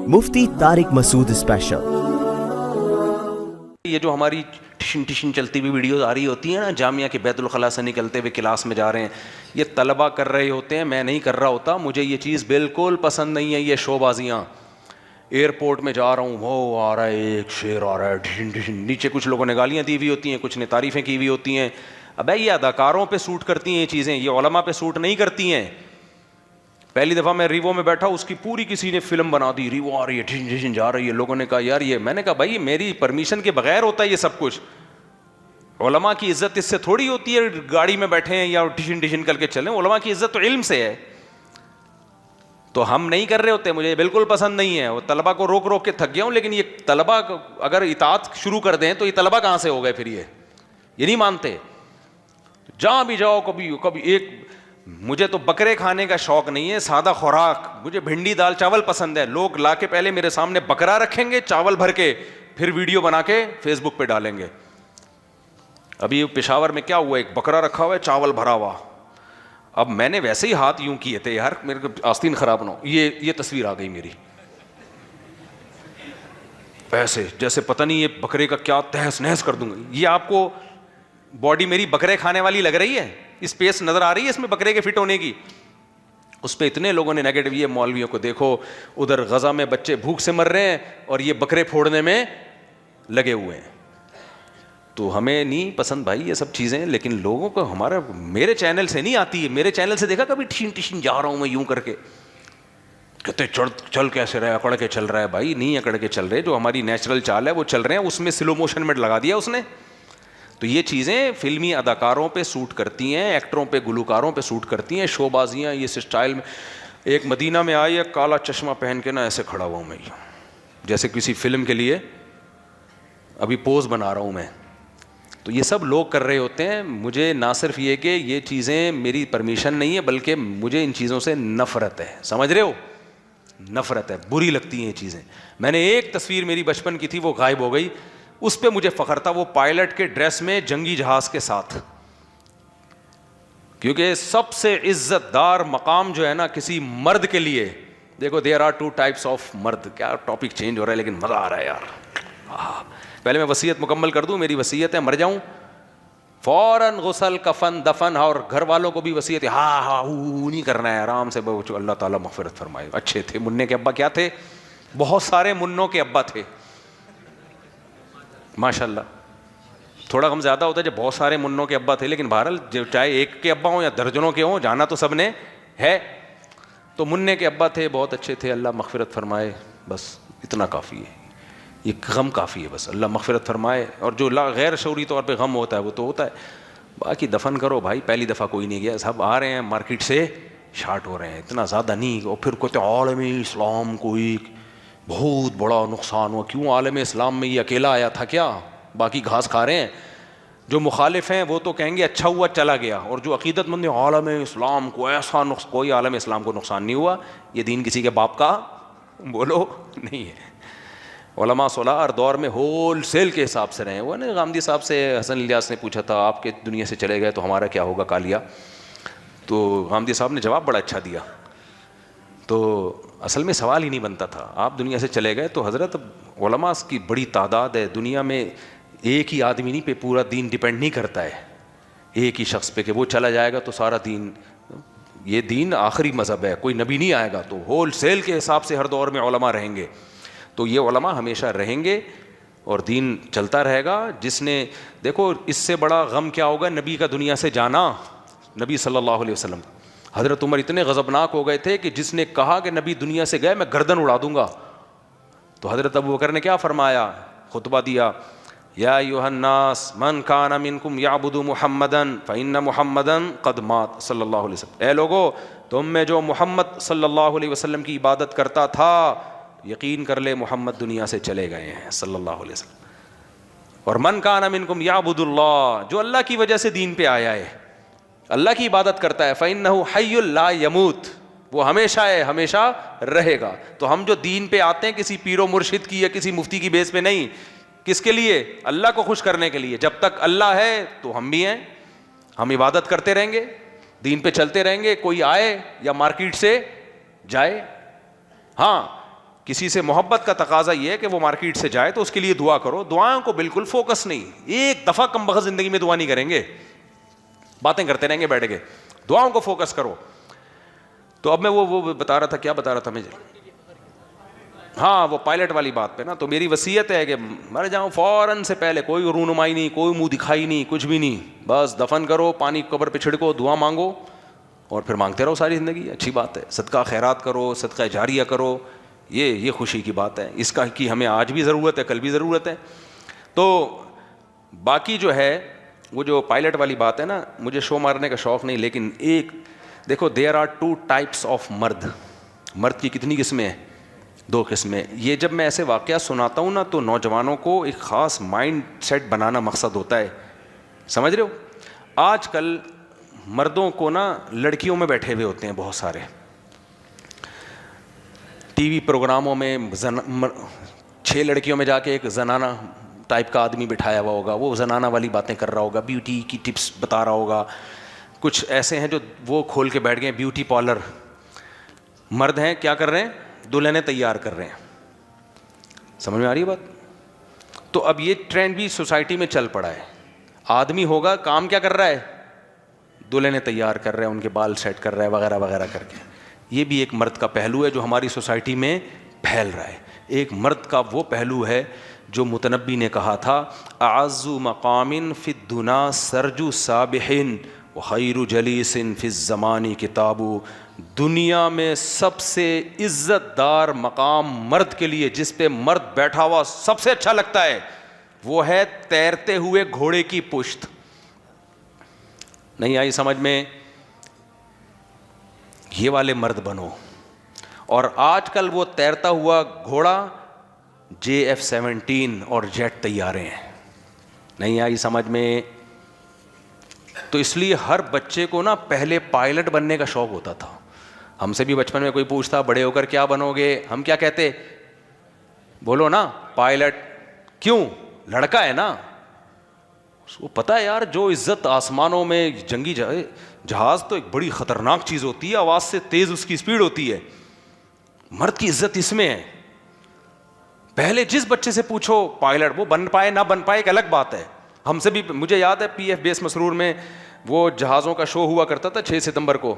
مفتی طارق مسعود special. یہ جو ہماری ٹشن چلتی ہوئی ویڈیوز آ رہی ہوتی ہیں نا، جامعہ کے بیت الخلاء سے نکلتے ہوئے کلاس میں جا رہے ہیں، یہ طلبہ کر رہے ہوتے ہیں، میں نہیں کر رہا ہوتا، مجھے یہ چیز بالکل پسند نہیں ہے۔ یہ شو بازیاں، ایئرپورٹ میں جا رہا ہوں، وہ آ رہا ہے ایک شیر آ رہا ہے ٹشن، نیچے کچھ لوگوں نے گالیاں دی ہوئی ہوتی ہیں، کچھ نے تعریفیں کی ہوئی ہوتی ہیں۔ ابے یہ اداکاروں پہ سوٹ کرتی ہیں یہ چیزیں، یہ علماء پہ سوٹ نہیں کرتی ہیں۔ پہلی دفعہ میں ریوو میں بیٹھا، اس کی پوری کسی نے فلم بنا دی، ریوو آ رہی ہے ٹشن جا رہی ہے، لوگوں نے کہا یار یہ، میں نے کہا بھائی میری پرمیشن کے بغیر ہوتا ہے یہ سب کچھ، علماء کی عزت اس سے تھوڑی ہوتی ہے گاڑی میں بیٹھے ہیں یا ٹشن کر کے چلیں، علماء کی عزت تو علم سے ہے۔ تو ہم نہیں کر رہے ہوتے، مجھے بالکل پسند نہیں ہے، وہ طلبہ کو روک روک کے تھک گیا ہوں، لیکن یہ طلبہ اگر اطاعت شروع کر دیں تو یہ طلبہ کہاں سے ہو گئے پھر، یہ نہیں مانتے۔ جہاں بھی جاؤ کبھی ایک، مجھے تو بکرے کھانے کا شوق نہیں ہے، سادہ خوراک، مجھے بھنڈی دال چاول پسند ہے، لوگ لا کے پہلے میرے سامنے بکرا رکھیں گے چاول بھر کے، پھر ویڈیو بنا کے فیس بک پہ ڈالیں گے۔ ابھی پشاور میں کیا ہوا، ایک بکرا رکھا ہوا ہے چاول بھرا ہوا، اب میں نے ویسے ہی ہاتھ یوں کیے تھے یار میرے کو آستین خراب نہ ہو، یہ تصویر آ گئی میری، ایسے جیسے پتہ نہیں یہ بکرے کا کیا تہس نہس کر دوں گا۔ یہ آپ کو باڈی میری بکرے کھانے والی لگ رہی ہے؟ اسپیس نظر آ رہی ہے اس میں بکرے کے فٹ ہونے کی؟ اس پہ اتنے لوگوں نے نیگیٹو، یہ مولویوں کو دیکھو ادھر غزہ میں بچے بھوک سے مر رہے ہیں اور یہ بکرے پھوڑنے میں لگے ہوئے ہیں۔ تو ہمیں نہیں پسند بھائی یہ سب چیزیں، لیکن لوگوں کو ہمارا، میرے چینل سے نہیں آتی ہے، میرے چینل سے دیکھا کبھی ٹشن جا رہا ہوں میں یوں کر کے، کہتے چل کیسے رہے، اکڑ کے چل رہا ہے، بھائی نہیں اکڑ کے چل رہے، جو ہماری نیچرل چال ہے وہ چل رہے ہیں، اس میں سلو موشن میں لگا دیا اس نے۔ تو یہ چیزیں فلمی اداکاروں پہ سوٹ کرتی ہیں، ایکٹروں پہ گلوکاروں پہ سوٹ کرتی ہیں، شو بازیاں یہ اسٹائل میں۔ ایک مدینہ میں آئی ہے کالا چشمہ پہن کے نا، ایسے کھڑا ہوا ہوں میں جیسے کسی فلم کے لیے ابھی پوز بنا رہا ہوں میں، تو یہ سب لوگ کر رہے ہوتے ہیں۔ مجھے نہ صرف یہ کہ یہ چیزیں میری پرمیشن نہیں ہے، بلکہ مجھے ان چیزوں سے نفرت ہے، سمجھ رہے ہو، نفرت ہے، بری لگتی ہیں یہ چیزیں۔ میں نے ایک تصویر میری بچپن کی تھی وہ غائب ہو گئی، اس پہ مجھے فخر تھا، وہ پائلٹ کے ڈریس میں جنگی جہاز کے ساتھ، کیونکہ سب سے عزت دار مقام جو ہے نا کسی مرد کے لیے، دیکھو there are two types of مرد، کیا ٹاپک چینج ہو رہا ہے لیکن مزہ آ رہا ہے یار۔ پہلے میں وصیت مکمل کر دوں، میری وصیت ہے مر جاؤں فوراً غسل کفن دفن، اور گھر والوں کو بھی وصیت ہے ہاں نہیں کرنا ہے، آرام سے، اللہ تعالیٰ مغفرت فرمائے۔ اچھے تھے منع کے ابا، کیا تھے، بہت سارے منوں کے ابا تھے ماشاء اللہ، تھوڑا غم زیادہ ہوتا ہے جب بہت سارے منوں کے ابا تھے، لیکن بہرحال چاہے ایک کے ابا ہوں یا درجنوں کے ہوں، جانا تو سب نے ہے۔ تو منع کے ابا تھے، بہت اچھے تھے، اللہ مغفرت فرمائے، بس اتنا کافی ہے، یہ غم کافی ہے، بس اللہ مغفرت فرمائے۔ اور جو غیر شعوری طور پہ غم ہوتا ہے وہ تو ہوتا ہے، باقی دفن کرو بھائی، پہلی دفعہ کوئی نہیں گیا، سب آ رہے ہیں مارکیٹ سے شارٹ ہو رہے ہیں، اتنا زیادہ نہیں۔ اور پھر کہتے ہیں عالم اسلام کو ایک بہت بڑا نقصان ہوا، کیوں عالم اسلام میں یہ اکیلا آیا تھا کیا، باقی گھاس کھا رہے ہیں؟ جو مخالف ہیں وہ تو کہیں گے اچھا ہوا چلا گیا، اور جو عقیدت مند عالم اسلام کو ایسا کوئی عالم اسلام کو نقصان نہیں ہوا، یہ دین کسی کے باپ کا بولو نہیں ہے۔ علماء صلاح ہر دور میں ہول سیل کے حساب سے رہے، وہ نے غامدی صاحب سے حسن الیاس نے پوچھا تھا آپ کے دنیا سے چلے گئے تو ہمارا کیا ہوگا کالیا، تو غامدی صاحب نے جواب بڑا اچھا دیا۔ تو اصل میں سوال ہی نہیں بنتا تھا، آپ دنیا سے چلے گئے تو حضرت علماء کی بڑی تعداد ہے دنیا میں، ایک ہی آدمی نہیں پہ پورا دین ڈیپینڈ نہیں کرتا ہے ایک ہی شخص پہ کہ وہ چلا جائے گا تو سارا دین، یہ دین آخری مذہب ہے، کوئی نبی نہیں آئے گا، تو ہول سیل کے حساب سے ہر دور میں علماء رہیں گے، تو یہ علماء ہمیشہ رہیں گے اور دین چلتا رہے گا۔ جس نے دیکھو اس سے بڑا غم کیا ہوگا نبی کا دنیا سے جانا، نبی صلی اللہ علیہ وسلم، حضرت عمر اتنے غضبناک ہو گئے تھے کہ جس نے کہا کہ نبی دنیا سے گئے میں گردن اڑا دوں گا، تو حضرت ابوبکر نے کیا فرمایا، خطبہ دیا، یا ایھا الناس من کان منکم یعبد محمدا فإن محمدا قد مات صلی اللہ علیہ وسلم، اے لوگو تم میں جو محمد صلی اللہ علیہ وسلم کی عبادت کرتا تھا یقین کر لے محمد دنیا سے چلے گئے ہیں صلی اللہ علیہ وسلم، اور من کان منکم یعبد اللہ، جو اللہ کی وجہ سے دین پہ آیا ہے، اللہ کی عبادت کرتا ہے، فإنہ حی لا یموت، وہ ہمیشہ ہے، ہمیشہ رہے گا۔ تو ہم جو دین پہ آتے ہیں کسی پیر و مرشد کی یا کسی مفتی کی بیس پہ نہیں، کس کے لیے، اللہ کو خوش کرنے کے لیے۔ جب تک اللہ ہے تو ہم بھی ہیں، ہم عبادت کرتے رہیں گے، دین پہ چلتے رہیں گے، کوئی آئے یا مارکیٹ سے جائے۔ ہاں کسی سے محبت کا تقاضا یہ ہے کہ وہ مارکیٹ سے جائے تو اس کے لیے دعا کرو. دعاؤں کو بالکل فوکس نہیں, ایک دفعہ کم بخت زندگی میں دعا نہیں کریں گے, باتیں کرتے رہیں گے بیٹھ کے. دعاؤں کو فوکس کرو. تو اب میں وہ بتا رہا تھا, کیا بتا رہا تھا میں, ہاں وہ پائلٹ والی بات پہ نا. تو میری وصیت ہے کہ مر جاؤں فوراً سے پہلے کوئی رونمائی نہیں, کوئی منہ دکھائی نہیں, کچھ بھی نہیں, بس دفن کرو, پانی قبر پہ چھڑکو, دعا مانگو اور پھر مانگتے رہو ساری زندگی. اچھی بات ہے. صدقہ خیرات کرو, صدقہ جاریہ کرو, یہ خوشی کی بات ہے. اس کا کی ہمیں آج بھی ضرورت ہے, کل بھی ضرورت ہے. تو باقی جو ہے وہ جو پائلٹ والی بات ہے نا, مجھے شو مارنے کا شوق نہیں, لیکن ایک دیکھو, دیر آر 2 types آف مرد. مرد کی کتنی قسمیں ہیں؟ 2 قسمیں. یہ جب میں ایسے واقعات سناتا ہوں نا تو نوجوانوں کو ایک خاص مائنڈ سیٹ بنانا مقصد ہوتا ہے. سمجھ رہے ہو؟ آج کل مردوں کو نا لڑکیوں میں بیٹھے ہوئے ہوتے ہیں بہت سارے, ٹی وی پروگراموں میں 6 لڑکیوں میں جا کے ایک زنانہ ٹائپ کا آدمی بٹھایا ہوا ہوگا, وہ زنانہ والی باتیں کر رہا ہوگا, بیوٹی کی ٹپس بتا رہا ہوگا. کچھ ایسے ہیں جو وہ کھول کے بیٹھ گئے بیوٹی پارلر. مرد ہیں کیا کر رہے ہیں؟ دلہنیں تیار کر رہے ہیں. سمجھ میں آ رہی ہے بات؟ تو اب یہ ٹرینڈ بھی سوسائٹی میں چل پڑا ہے. آدمی ہوگا کام کیا کر رہا ہے؟ دلہنیں تیار کر رہے ہیں, ان کے بال سیٹ کر رہا ہے وغیرہ وغیرہ کر کے. یہ بھی ایک مرد کا پہلو ہے جو ہماری سوسائٹی میں پھیل رہا ہے. ایک مرد کا وہ پہلو ہے جو متنبی نے کہا تھا, اعز مقام فی الدنا سرج سابح وخیر جلیس فی الزمان کتاب. دنیا میں سب سے عزت دار مقام مرد کے لیے, جس پہ مرد بیٹھا ہوا سب سے اچھا لگتا ہے, وہ ہے تیرتے ہوئے گھوڑے کی پشت. نہیں آئی سمجھ میں؟ یہ والے مرد بنو. اور آج کل وہ تیرتا ہوا گھوڑا JF-17 اور جیٹ طیارے ہیں. نہیں آئی سمجھ میں؟ تو اس لیے ہر بچے کو نا پہلے پائلٹ بننے کا شوق ہوتا تھا. ہم سے بھی بچپن میں کوئی پوچھتا بڑے ہو کر کیا بنو گے, ہم کیا کہتے؟ بولو نا پائلٹ. کیوں؟ لڑکا ہے نا, اس کو پتا ہے یار جو عزت آسمانوں میں جنگی جہاز تو ایک بڑی خطرناک چیز ہوتی ہے, آواز سے تیز اس کی اسپیڈ ہوتی ہے. مرد کی عزت اس میں ہے. پہلے جس بچے سے پوچھو پائلٹ, وہ بن پائے نہ بن پائے ایک الگ بات ہے. ہم سے بھی, مجھے یاد ہے PF بیس مسرور میں وہ جہازوں کا شو ہوا کرتا تھا 6 ستمبر کو.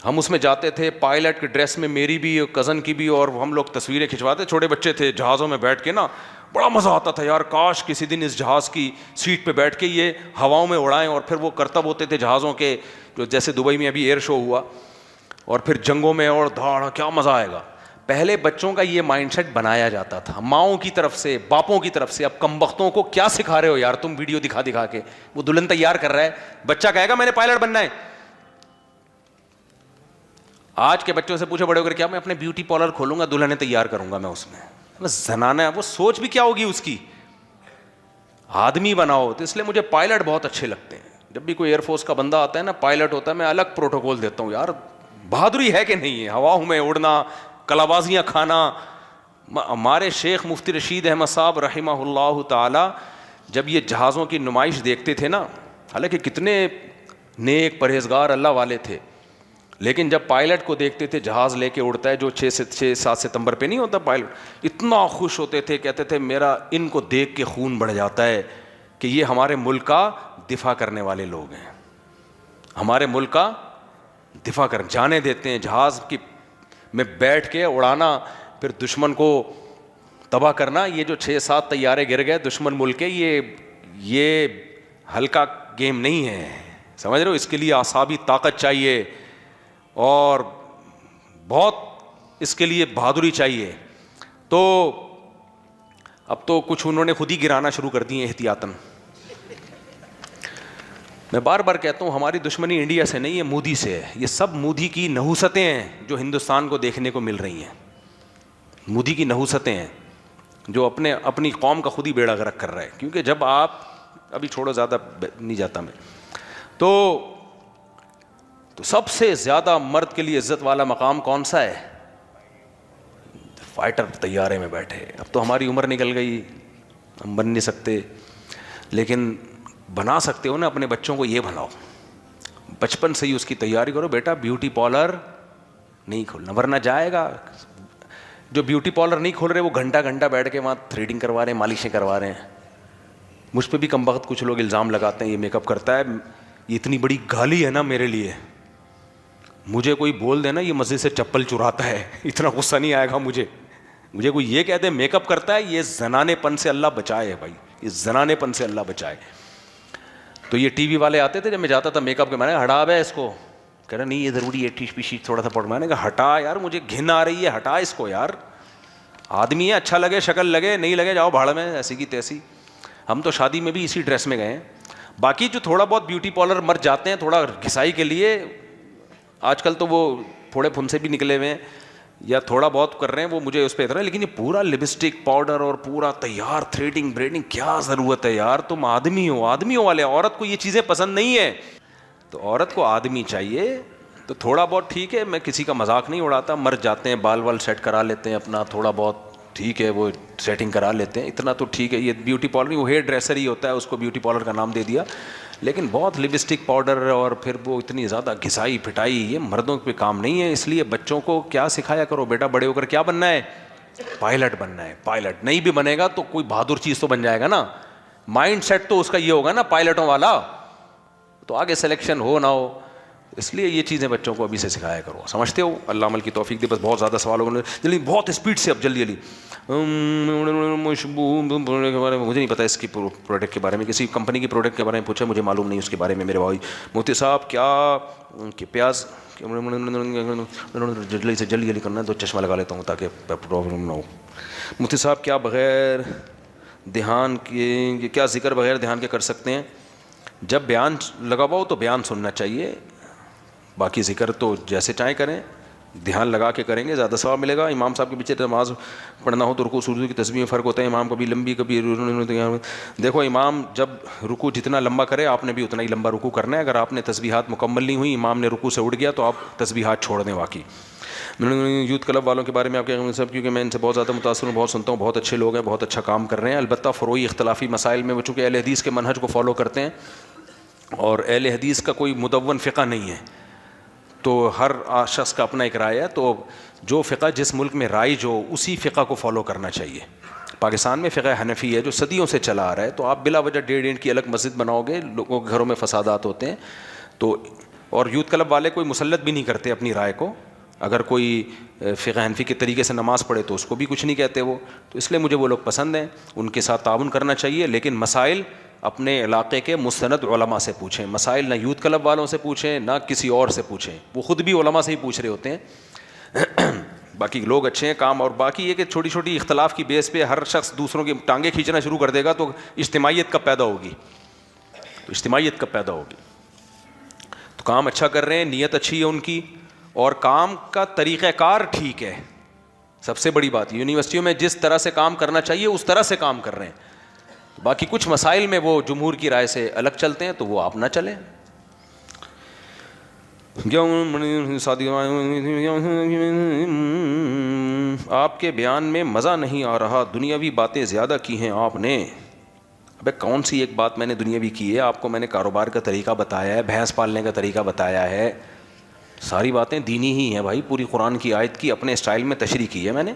ہم اس میں جاتے تھے پائلٹ کے ڈریس میں, میری بھی کزن کی بھی, اور ہم لوگ تصویریں کھنچواتے. چھوٹے بچے تھے, جہازوں میں بیٹھ کے نا بڑا مزہ آتا تھا یار, کاش کسی دن اس جہاز کی سیٹ پہ بیٹھ کے یہ ہواؤں میں اڑائیں. اور پھر وہ کرتب ہوتے تھے جہازوں کے, جو جیسے دبئی میں ابھی ایئر شو ہوا, اور پھر جنگوں میں اور دھاڑ, کیا مزہ آئے گا. پہلے بچوں کا یہ مائنڈ سیٹ بنایا جاتا تھا ماؤں کی طرف سے, باپوں کی طرف سے. اب کمبختوں کو کیا سکھا رہے ہو یار تم, ویڈیو دکھا دکھا کے. وہ دلہن تیار کر رہا ہے, بچہ کہے گا میں نے پائلٹ بننا ہے. آج کے بچوں سے پوچھو بڑے ہو کر کیا, میں اپنے بیوٹی پارلر کھولوں گا, دلہنیں تیار کروں گا میں اس میں. زنانہ ہے, وہ سوچ بھی کیا ہوگی اس کی. آدمی بناؤ. تو اس لیے مجھے پائلٹ بہت اچھے لگتے ہیں. جب بھی کوئی ایئر فورس کا بندہ آتا ہے نا پائلٹ ہوتا ہے, میں الگ پروٹوکول دیتا ہوں یار, بہادری ہے کہ نہیں ہے, ہواؤں میں اڑنا, کلابازیاں کھانا. ہمارے شیخ مفتی رشید احمد صاحب رحمہ اللہ تعالی جب یہ جہازوں کی نمائش دیکھتے تھے نا, حالانکہ کتنے نیک پرہیزگار اللہ والے تھے, لیکن جب پائلٹ کو دیکھتے تھے جہاز لے کے اڑتا ہے جو 6-7 ستمبر پہ نہیں ہوتا پائلٹ, اتنا خوش ہوتے تھے, کہتے تھے میرا ان کو دیکھ کے خون بڑھ جاتا ہے کہ یہ ہمارے ملک کا دفاع کرنے والے لوگ ہیں, ہمارے ملک کا دفاع کر جانے دیتے ہیں. جہاز کی میں بیٹھ کے اڑانا, پھر دشمن کو تباہ کرنا. یہ جو 6-7 طیارے گر گئے دشمن ملک کے, یہ ہلکا گیم نہیں ہے, سمجھ رہے ہو. اس کے لیے اعصابی طاقت چاہیے اور بہت اس کے لیے بہادری چاہیے. تو اب تو کچھ انہوں نے خود ہی گرانا شروع کر دی ہیں احتیاطاً. میں بار بار کہتا ہوں ہماری دشمنی انڈیا سے نہیں ہے, مودی سے ہے. یہ سب مودی کی نحوستیں ہیں جو ہندوستان کو دیکھنے کو مل رہی ہیں. مودی کی نحوستیں ہیں جو اپنی قوم کا خود ہی بیڑا غرق کر رہا ہے. کیونکہ جب آپ, ابھی چھوڑو زیادہ نہیں جاتا میں, تو سب سے زیادہ مرد کے لیے عزت والا مقام کون سا ہے؟ فائٹر طیارے میں بیٹھے. اب تو ہماری عمر نکل گئی, ہم بن نہیں سکتے, لیکن بنا سکتے ہو نا اپنے بچوں کو. یہ بناؤ بچپن سے ہی اس کی تیاری کرو, بیٹا بیوٹی پارلر نہیں کھولنا ورنہ جائے گا. جو بیوٹی پارلر نہیں کھول رہے وہ گھنٹہ گھنٹہ بیٹھ کے وہاں تھریڈنگ کروا رہے ہیں, مالشیں کروا رہے ہیں. مجھ پہ بھی کم وقت کچھ لوگ الزام لگاتے ہیں یہ میک اپ کرتا ہے. یہ اتنی بڑی گالی ہے نا میرے لیے, مجھے کوئی بول دے نا یہ مسجد سے چپل چراتا ہے, اتنا غصہ نہیں آئے گا مجھے. مجھے کوئی یہ کہتے ہیں میک اپ کرتا ہے, یہ زنانے پن سے اللہ بچائے بھائی, یہ زنانے پن سے اللہ بچائے. تو یہ ٹی وی والے آتے تھے جب میں جاتا تھا میک اپ کے, میں نے ہٹا بھائی اس کو, کہہ رہا نہیں یہ ضروری ہے ٹیش پیشی تھوڑا سا پڑ. میں نے کہا ہٹا یار, مجھے گھن آ رہی ہے, ہٹا اس کو یار. آدمی ہے, اچھا لگے شکل لگے, نہیں لگے جاؤ بھاڑ میں ایسی کی تیسی. ہم تو شادی میں بھی اسی ڈریس میں گئے ہیں. باقی جو تھوڑا بہت بیوٹی پارلر مر جاتے ہیں تھوڑا گھسائی کے لیے, آج کل تو وہ تھوڑے پھن سے بھی نکلے ہوئے ہیں یا تھوڑا بہت کر رہے ہیں, وہ مجھے اس پہ اتنا ہے. لیکن یہ پورا لپسٹک پاؤڈر اور پورا تیار تھریڈنگ بریڈنگ کیا ضرورت ہے یار. تم آدمی ہو, آدمیوں والے, عورت کو یہ چیزیں پسند نہیں ہے. تو عورت کو آدمی چاہیے. تو تھوڑا بہت ٹھیک ہے, میں کسی کا مذاق نہیں اڑاتا, مر جاتے ہیں بال وال سیٹ کرا لیتے ہیں اپنا, تھوڑا بہت ٹھیک ہے وہ سیٹنگ کرا لیتے ہیں, اتنا تو ٹھیک ہے. یہ بیوٹی پارلر نہیں, وہ ہیئر ڈریسر ہی ہوتا ہے, اس کو بیوٹی پارلر کا نام دے دیا. لیکن بہت لپسٹک پاؤڈر اور پھر وہ اتنی زیادہ گھسائی پھٹائی, یہ مردوں پہ کام نہیں ہے. اس لیے بچوں کو کیا سکھایا کرو, بیٹا بڑے ہو کر کیا بننا ہے, پائلٹ بننا ہے. پائلٹ نہیں بھی بنے گا تو کوئی بہادر چیز تو بن جائے گا نا. مائنڈ سیٹ تو اس کا یہ ہوگا نا پائلٹوں والا, تو آگے سلیکشن ہو نہ ہو. اس لیے یہ چیزیں بچوں کو ابھی سے سکھایا کرو. سمجھتے ہو, اللہ عمل کی توفیق دے. بس بہت زیادہ سوال ہوگا جلدی, بہت اسپیڈ سے, اب جلدی جلدی. مجھے نہیں پتا اس کی پروڈکٹ کے بارے میں, کسی کمپنی کی پروڈکٹ کے بارے میں پوچھا, مجھے معلوم نہیں اس کے بارے میں میرے بھائی. مفتی صاحب کیا پیاز, جلدی سے جلدی کرنا ہے تو چشمہ لگا لیتا ہوں تاکہ پرابلم نہ ہو. مفتی صاحب کیا بغیر دھیان کے, کیا ذکر بغیر دھیان کے کر سکتے ہیں؟ جب بیان لگا ہوا ہو تو بیان سننا چاہیے, باقی ذکر تو جیسے چاہیں کریں, دھیان لگا کے کریں گے زیادہ ثواب ملے گا. امام صاحب کے پیچھے نماز پڑھنا ہو تو رکوع سجود کی تسبیح میں فرق ہوتا ہے, امام کبھی لمبی کبھی. دیکھو امام جب رکوع جتنا لمبا کرے آپ نے بھی اتنا ہی لمبا رکوع کرنا ہے. اگر آپ نے تسبیحات مکمل نہیں ہوئی, امام نے رکوع سے اٹھ گیا تو آپ تسبیحات چھوڑ دیں. واقعی یوتھ کلب والوں کے بارے میں آپ کے سب, کیونکہ میں ان سے بہت زیادہ متاثر ہوں, بہت سنتا ہوں, بہت اچھے لوگ ہیں, بہت اچھا کام کر رہے ہیں. البتہ فروعی اختلافی مسائل میں وہ چونکہ اہل حدیث کے منہج کو فالو کرتے ہیں اور اہل حدیث کا کوئی مدون فقہ نہیں ہے, تو ہر شخص کا اپنا ایک رائے ہے. تو جو فقہ جس ملک میں رائج ہو اسی فقہ کو فالو کرنا چاہیے. پاکستان میں فقہ حنفی ہے جو صدیوں سے چلا آ رہا ہے, تو آپ بلا وجہ 1.5 کی الگ مسجد بناؤ گے, لوگوں کے گھروں میں فسادات ہوتے ہیں. تو اور یوتھ کلب والے کوئی مسلط بھی نہیں کرتے اپنی رائے کو. اگر کوئی فقہ حنفی کے طریقے سے نماز پڑھے تو اس کو بھی کچھ نہیں کہتے وہ. تو اس لیے مجھے وہ لوگ پسند ہیں, ان کے ساتھ تعاون کرنا چاہیے. لیکن مسائل اپنے علاقے کے مستند علماء سے پوچھیں. مسائل نہ یوتھ کلب والوں سے پوچھیں نہ کسی اور سے پوچھیں, وہ خود بھی علماء سے ہی پوچھ رہے ہوتے ہیں. باقی لوگ اچھے ہیں کام. اور باقی یہ کہ چھوٹی چھوٹی اختلاف کی بیس پہ ہر شخص دوسروں کی ٹانگیں کھینچنا شروع کر دے گا تو اجتماعیت کب پیدا ہوگی, تو کام اچھا کر رہے ہیں, نیت اچھی ہے ان کی, اور کام کا طریقہ کار ٹھیک ہے. سب سے بڑی بات, یونیورسٹیوں میں جس طرح سے کام کرنا چاہیے اس طرح سے کام کر رہے ہیں. باقی کچھ مسائل میں وہ جمہور کی رائے سے الگ چلتے ہیں تو وہ آپ نہ چلیں. آپ کے بیان میں مزہ نہیں آ رہا, دنیاوی باتیں زیادہ کی ہیں آپ نے. ابے کون سی ایک بات میں نے دنیاوی کی ہے؟ آپ کو میں نے کاروبار کا طریقہ بتایا ہے, بھینس پالنے کا طریقہ بتایا ہے, ساری باتیں دینی ہی ہیں بھائی. پوری قرآن کی آیت کی اپنے اسٹائل میں تشریح کی ہے میں نے.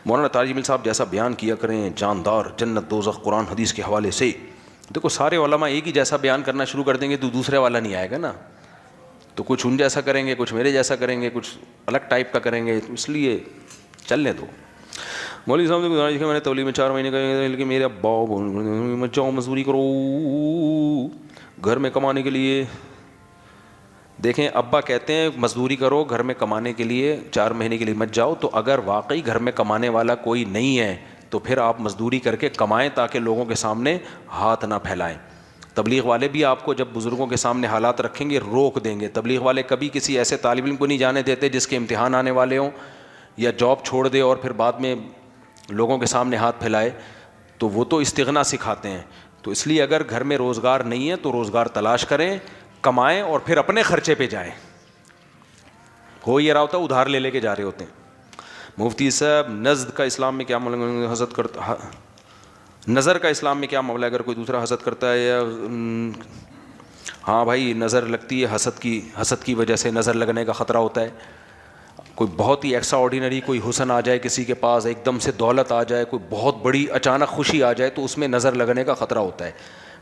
مولانا طارق جمیل صاحب جیسا بیان کیا کریں, جاندار, جنت دوزخ قرآن حدیث کے حوالے سے. دیکھو سارے علماء ایک ہی جیسا بیان کرنا شروع کر دیں گے تو دوسرے والا نہیں آئے گا نا. تو کچھ ان جیسا کریں گے, کچھ میرے جیسا کریں گے, کچھ الگ ٹائپ کا کریں گے, اس لیے چلنے دو. مولوی صاحب نے گزارش کی میں نے تولیہ میں 4 مہینے کا, لیکن میرے ابا مت جاؤ مزدوری کرو گھر میں کمانے کے لیے. دیکھیں ابا کہتے ہیں مزدوری کرو گھر میں کمانے کے لیے, 4 مہینے کے لیے مت جاؤ. تو اگر واقعی گھر میں کمانے والا کوئی نہیں ہے تو پھر آپ مزدوری کر کے کمائیں تاکہ لوگوں کے سامنے ہاتھ نہ پھیلائیں. تبلیغ والے بھی آپ کو جب بزرگوں کے سامنے حالات رکھیں گے روک دیں گے. تبلیغ والے کبھی کسی ایسے طالب علم کو نہیں جانے دیتے جس کے امتحان آنے والے ہوں یا جاب چھوڑ دے اور پھر بعد میں لوگوں کے سامنے ہاتھ پھیلائے. تو وہ تو استغنا سکھاتے ہیں. تو اس لیے اگر گھر میں روزگار نہیں ہے تو روزگار تلاش کریں, کمائیں اور پھر اپنے خرچے پہ جائیں. ہو یہ رہا ہوتا ادھار لے لے کے جا رہے ہوتے ہیں. مفتی صاحب نزد کا اسلام میں کیا حسد کرتا, نظر کا اسلام میں کیا معاملہ ہے؟ اگر کوئی دوسرا حسد کرتا ہے یا ہاں بھائی نظر لگتی ہے, حسد کی وجہ سے نظر لگنے کا خطرہ ہوتا ہے. کوئی بہت ہی ایکسٹرا آرڈینری کوئی حسن آ جائے کسی کے پاس, ایک دم سے دولت آ جائے, کوئی بہت بڑی اچانک خوشی آ جائے, تو اس میں نظر لگنے کا خطرہ ہوتا ہے.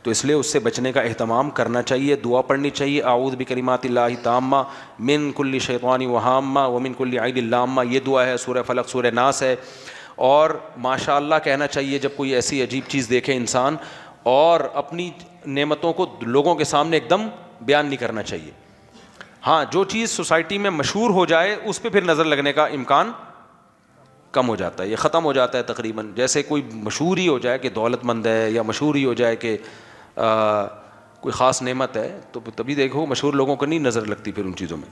تو اس لیے اس سے بچنے کا اہتمام کرنا چاہیے, دعا پڑھنی چاہیے, اعوذ بکلمات اللہ تامہ من کل شیطان وہامہ ومن کل عین لامہ, یہ دعا ہے. سورہ فلق, سورہ ناس ہے. اور ماشاء اللہ کہنا چاہیے جب کوئی ایسی عجیب چیز دیکھے انسان, اور اپنی نعمتوں کو لوگوں کے سامنے ایک دم بیان نہیں کرنا چاہیے. ہاں, جو چیز سوسائٹی میں مشہور ہو جائے اس پہ پھر نظر لگنے کا امکان کم ہو جاتا ہے, یہ ختم ہو جاتا ہے تقریباً. جیسے کوئی مشہور ہی ہو جائے کہ دولت مند ہے, یا مشہور ہی ہو جائے کہ کوئی خاص نعمت ہے, تو تبھی دیکھو مشہور لوگوں کو نہیں نظر لگتی پھر ان چیزوں میں.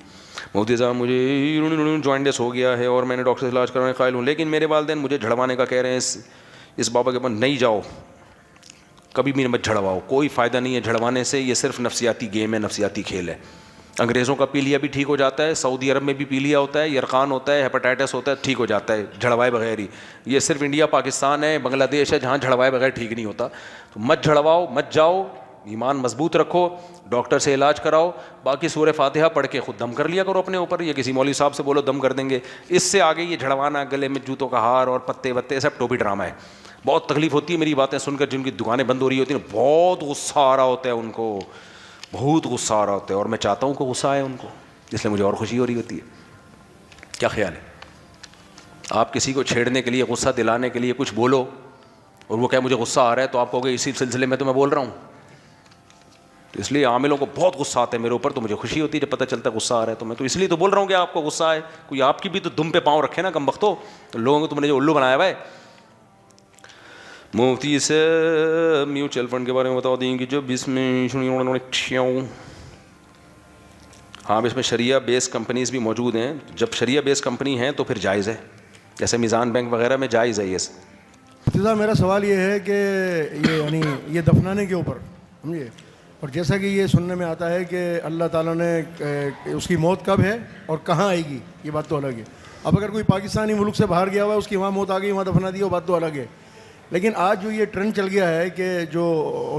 مفتی صاحب مجھے جوائنٹس ہو گیا ہے اور میں نے ڈاکٹر سے علاج کروانے قائل ہوں, لیکن میرے والدین مجھے جھڑوانے کا کہہ رہے ہیں. اس بابا کے پاس نہیں جاؤ, کبھی بھی مت جھڑواؤ, کوئی فائدہ نہیں ہے جھڑوانے سے, یہ صرف نفسیاتی گیم ہے, نفسیاتی کھیل ہے. انگریزوں کا پیلیا بھی ٹھیک ہو جاتا ہے, سعودی عرب میں بھی پیلیا ہوتا ہے, یرقان ہوتا ہے, ہیپاٹائٹس ہوتا ہے, ٹھیک ہو جاتا ہے جھڑوائے بغیر ہی. یہ صرف انڈیا پاکستان ہے, بنگلہ دیش ہے جہاں جھڑوائے بغیر ٹھیک نہیں ہوتا. تو مت جھڑواؤ, مت جاؤ, ایمان مضبوط رکھو, ڈاکٹر سے علاج کراؤ. باقی سورہ فاتحہ پڑھ کے خود دم کر لیا کرو اپنے اوپر, یا کسی مولوی صاحب سے بولو دم کر دیں گے. اس سے آگے یہ جھڑوانا, گلے میں جوتوں کا ہار اور پتے وتے, سب ٹوپی ڈرامہ ہے. بہت تکلیف ہوتی ہے میری باتیں سن کر, جن کی دکانیں بند ہو رہی ہوتی ہیں, بہت غصہ آ رہا ہوتا ہے ان کو, بہت غصہ آ رہا ہوتا ہے, اور میں چاہتا ہوں کہ غصہ آئے ان کو, اس لیے مجھے اور خوشی ہو رہی ہوتی ہے. کیا خیال ہے؟ آپ کسی کو چھیڑنے کے لیے, غصہ دلانے کے لیے کچھ بولو, اور وہ کہے مجھے غصہ آ رہا ہے, تو آپ کہو گے اسی سلسلے میں تو میں بول رہا ہوں. تو اس لیے عاملوں کو بہت غصہ آتا ہے میرے اوپر, تو مجھے خوشی ہوتی ہے جب پتہ چلتا ہے غصہ آ رہا ہے. تو میں تو اس لیے تو بول رہا ہوں کہ آپ کو غصہ آئے. کوئی آپ کی بھی تو دم پہ پاؤں رکھے نا کم بختو, تو لوگوں کو تم نے جو الو بنایا ہوا ہے. مفتی سے میوچل فنڈ کے بارے میں بتا دیں کہ جو اس میں ہاں اس میں شریعہ بیس کمپنیز بھی موجود ہیں. جب شریعہ بیس کمپنی ہیں تو پھر جائز ہے, جیسے میزان بینک وغیرہ میں جائز ہے. یہ صاحب میرا سوال یہ ہے کہ یہ یعنی یہ دفنانے کے اوپر سمجھیے, اور جیسا کہ یہ سننے میں آتا ہے کہ اللہ تعالیٰ نے اس کی موت کب ہے اور کہاں آئے گی, یہ بات تو الگ ہے. اب اگر کوئی پاکستانی ملک سے باہر گیا ہوا ہے, اس کی وہاں موت آ گئی, وہاں دفنا دی, وہ بات تو الگ ہے. لیکن آج جو یہ ٹرینڈ چل گیا ہے کہ جو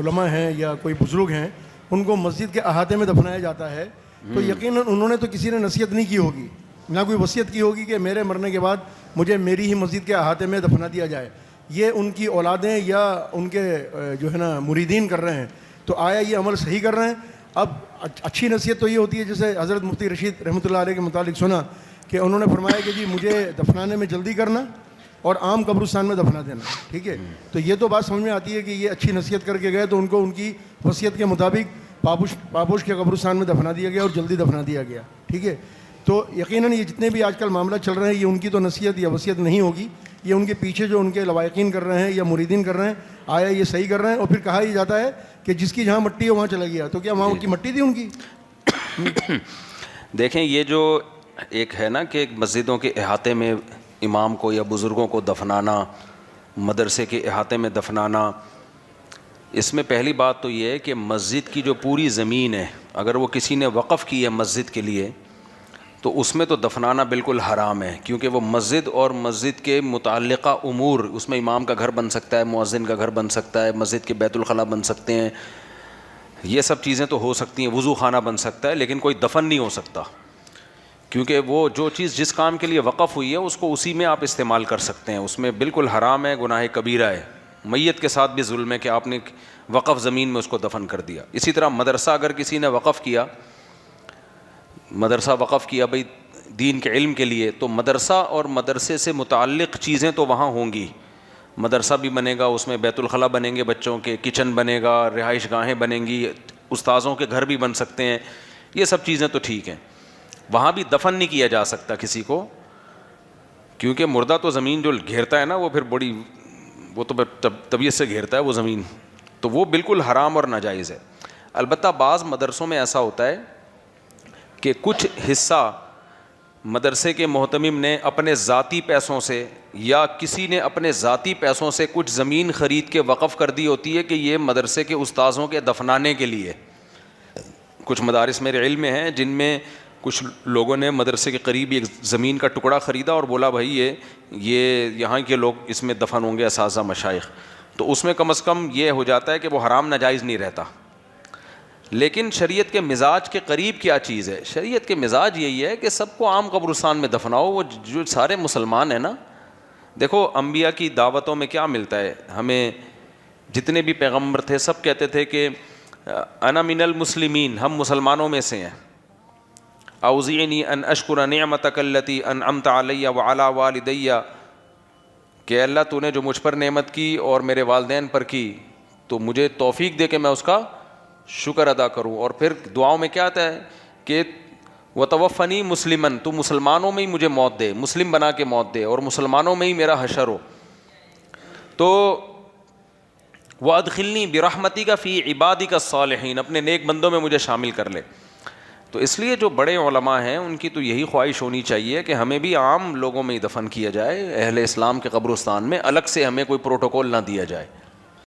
علماء ہیں یا کوئی بزرگ ہیں ان کو مسجد کے احاطے میں دفنایا جاتا ہے, تو یقیناً انہوں نے تو کسی نے نصیحت نہیں کی ہوگی, نہ کوئی وصیت کی ہوگی کہ میرے مرنے کے بعد مجھے میری ہی مسجد کے احاطے میں دفنا دیا جائے. یہ ان کی اولادیں یا ان کے جو ہے نا مریدین کر رہے ہیں, تو آیا یہ عمل صحیح کر رہے ہیں؟ اب اچھی نصیحت تو یہ ہوتی ہے, جیسے حضرت مفتی رشید رحمۃ اللہ علیہ کے متعلق سنا کہ انہوں نے فرمایا کہ جی مجھے دفنانے میں جلدی کرنا اور عام قبرستان میں دفنا دینا, ٹھیک ہے. تو یہ تو بات سمجھ میں آتی ہے کہ یہ اچھی نصیحت کر کے گئے, تو ان کو ان کی وصیت کے مطابق پابوش کے قبرستان میں دفنا دیا گیا اور جلدی دفنا دیا گیا, ٹھیک ہے. تو یقیناً یہ جتنے بھی آج کل معاملہ چل رہے ہیں, یہ ان کی تو نصیحت یا وصیت نہیں ہوگی, یہ ان کے پیچھے جو ان کے لوائقین کر رہے ہیں یا مریدین کر رہے ہیں, آیا یہ صحیح کر رہے ہیں. اور پھر کہا یہ جاتا ہے کہ جس کی جہاں مٹی ہے وہاں چلا گیا, تو کیا وہاں کی مٹی تھی ان کی؟ دیکھیں یہ جو ایک ہے نا کہ مسجدوں کے احاطے میں امام کو یا بزرگوں کو دفنانا, مدرسے کے احاطے میں دفنانا, اس میں پہلی بات تو یہ ہے کہ مسجد کی جو پوری زمین ہے اگر وہ کسی نے وقف کی ہے مسجد کے لیے, تو اس میں تو دفنانا بالکل حرام ہے, کیونکہ وہ مسجد اور مسجد کے متعلقہ امور, اس میں امام کا گھر بن سکتا ہے, مؤذن کا گھر بن سکتا ہے, مسجد کے بیت الخلاء بن سکتے ہیں, یہ سب چیزیں تو ہو سکتی ہیں, وضو خانہ بن سکتا ہے, لیکن کوئی دفن نہیں ہو سکتا, کیونکہ وہ جو چیز جس کام کے لیے وقف ہوئی ہے اس کو اسی میں آپ استعمال کر سکتے ہیں. اس میں بالکل حرام ہے, گناہ کبیرہ ہے, میت کے ساتھ بھی ظلم ہے کہ آپ نے وقف زمین میں اس کو دفن کر دیا. اسی طرح مدرسہ اگر کسی نے وقف کیا, مدرسہ وقف کیا بھائی دین کے علم کے لیے, تو مدرسہ اور مدرسے سے متعلق چیزیں تو وہاں ہوں گی. مدرسہ بھی بنے گا, اس میں بیت الخلاء بنیں گے, بچوں کے کچن بنے گا, رہائش گاہیں بنیں گی, استاذوں کے گھر بھی بن سکتے ہیں, یہ سب چیزیں تو ٹھیک ہیں. وہاں بھی دفن نہیں کیا جا سکتا کسی کو, کیونکہ مردہ تو زمین جو گھیرتا ہے نا وہ پھر بڑی, وہ تو طبیعت سے گھیرتا ہے وہ زمین, تو وہ بالکل حرام اور ناجائز ہے. البتہ بعض مدرسوں میں ایسا ہوتا ہے کہ کچھ حصہ مدرسے کے محتمم نے اپنے ذاتی پیسوں سے یا کسی نے اپنے ذاتی پیسوں سے کچھ زمین خرید کے وقف کر دی ہوتی ہے کہ یہ مدرسے کے استاذوں کے دفنانے کے لیے. کچھ مدارس میرے علم میں ہیں جن میں کچھ لوگوں نے مدرسے کے قریب ایک زمین کا ٹکڑا خریدا اور بولا بھائی یہ یہاں کے لوگ اس میں دفن ہوں گے, اساتذہ مشائخ. تو اس میں کم از کم یہ ہو جاتا ہے کہ وہ حرام ناجائز نہیں رہتا. لیکن شریعت کے مزاج کے قریب کیا چیز ہے؟ شریعت کے مزاج یہی ہے کہ سب کو عام قبرستان میں دفناؤ، وہ جو سارے مسلمان ہیں نا. دیکھو انبیاء کی دعوتوں میں کیا ملتا ہے ہمیں، جتنے بھی پیغمبر تھے سب کہتے تھے کہ انا من المسلمین، ہم مسلمانوں میں سے ہیں. اوزعنی ان اشکر نعمتک التی انعمت علی وعلی والدی، کہ اللہ تو نے جو مجھ پر نعمت کی اور میرے والدین پر کی تو مجھے توفیق دے کہ میں اس کا شکر ادا کروں. اور پھر دعاؤں میں کیا آتا ہے کہ وتوفنی مسلمن، تو مسلمانوں میں ہی مجھے موت دے، مسلم بنا کے موت دے اور مسلمانوں میں ہی میرا حشر ہو. تو وادخلنی برحمتک فی عبادک الصالحین، اپنے نیک بندوں میں مجھے شامل کر لے. تو اس لیے جو بڑے علماء ہیں ان کی تو یہی خواہش ہونی چاہیے کہ ہمیں بھی عام لوگوں میں ہی دفن کیا جائے، اہل اسلام کے قبرستان میں، الگ سے ہمیں کوئی پروٹوکول نہ دیا جائے.